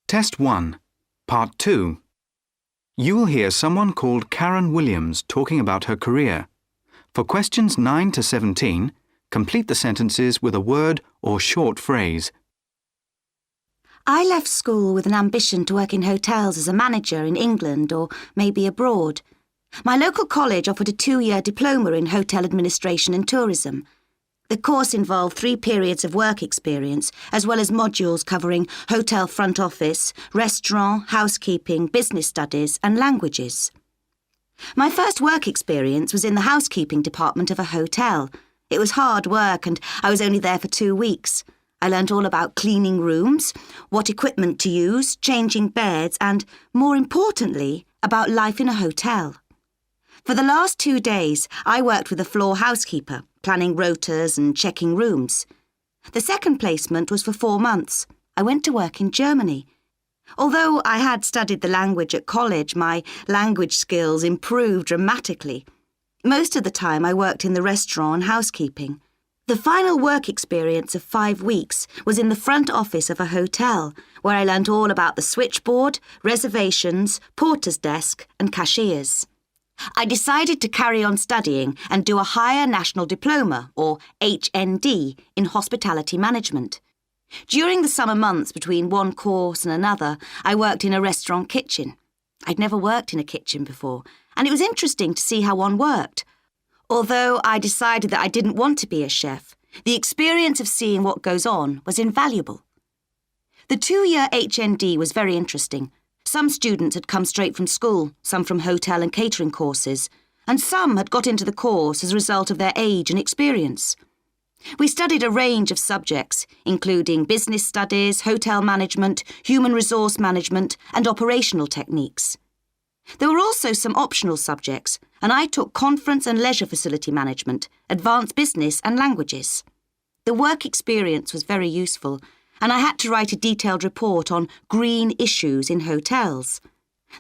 Test 1, Part 2. You will hear someone called Karen Williams talking about her career. For questions 9 to 17, complete the sentences with a word or short phrase. I left school with an ambition to work in hotels as a manager in England or maybe abroad. My local college offered a 2-year diploma in hotel administration and tourism. The course involved 3 periods of work experience, as well as modules covering hotel front office, restaurant, housekeeping, business studies and languages. My first work experience was in the housekeeping department of a hotel. It was hard work and I was only there for 2 weeks. I learnt all about cleaning rooms, what equipment to use, changing beds and, more importantly, about life in a hotel. For the last 2 days, I worked with a floor housekeeper, planning rotas and checking rooms. The second placement was for 4 months. I went to work in Germany. Although I had studied the language at college, my language skills improved dramatically. Most of the time I worked in the restaurant and housekeeping. The final work experience of 5 weeks was in the front office of a hotel, where I learnt all about the switchboard, reservations, porter's desk and cashiers. I decided to carry on studying and do a higher national diploma, or HND, in hospitality management. During the summer months between one course and another, I worked in a restaurant kitchen. I'd never worked in a kitchen before, and it was interesting to see how one worked. Although I decided that I didn't want to be a chef, the experience of seeing what goes on was invaluable. The 2-year HND was very interesting. Some students had come straight from school, some from hotel and catering courses, and some had got into the course as a result of their age and experience. We studied a range of subjects, including business studies, hotel management, human resource management, and operational techniques. There were also some optional subjects, and I took conference and leisure facility management, advanced business and languages. The work experience was very useful, and I had to write a detailed report on green issues in hotels.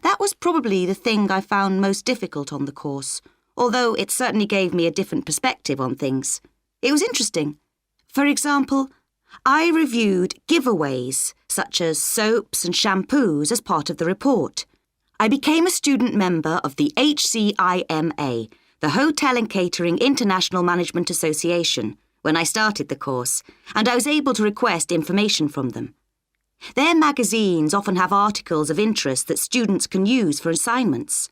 That was probably the thing I found most difficult on the course, although it certainly gave me a different perspective on things. It was interesting. For example, I reviewed giveaways, such as soaps and shampoos, as part of the report. I became a student member of the HCIMA, the Hotel and Catering International Management Association, when I started the course, and I was able to request information from them. Their magazines often have articles of interest that students can use for assignments.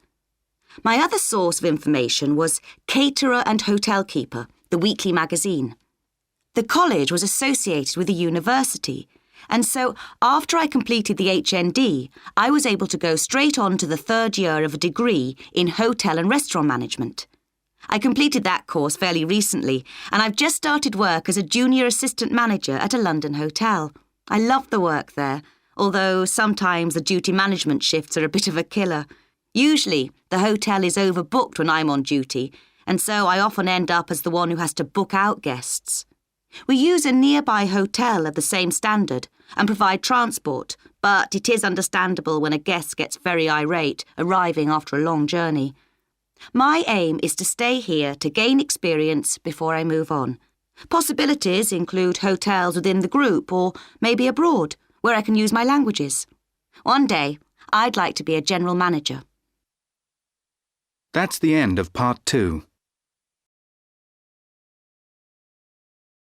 My other source of information was Caterer and Hotel Keeper, the weekly magazine. The college was associated with a university, and so after I completed the HND, I was able to go straight on to the 3rd year of a degree in hotel and restaurant management. I completed that course fairly recently, and I've just started work as a junior assistant manager at a London hotel. I love the work there, although sometimes the duty management shifts are a bit of a killer. Usually, the hotel is overbooked when I'm on duty, and so I often end up as the one who has to book out guests. We use a nearby hotel of the same standard and provide transport, but it is understandable when a guest gets very irate, arriving after a long journey. My aim is to stay here to gain experience before I move on. Possibilities include hotels within the group or maybe abroad, where I can use my languages. One day, I'd like to be a general manager. That's the end of Part 2.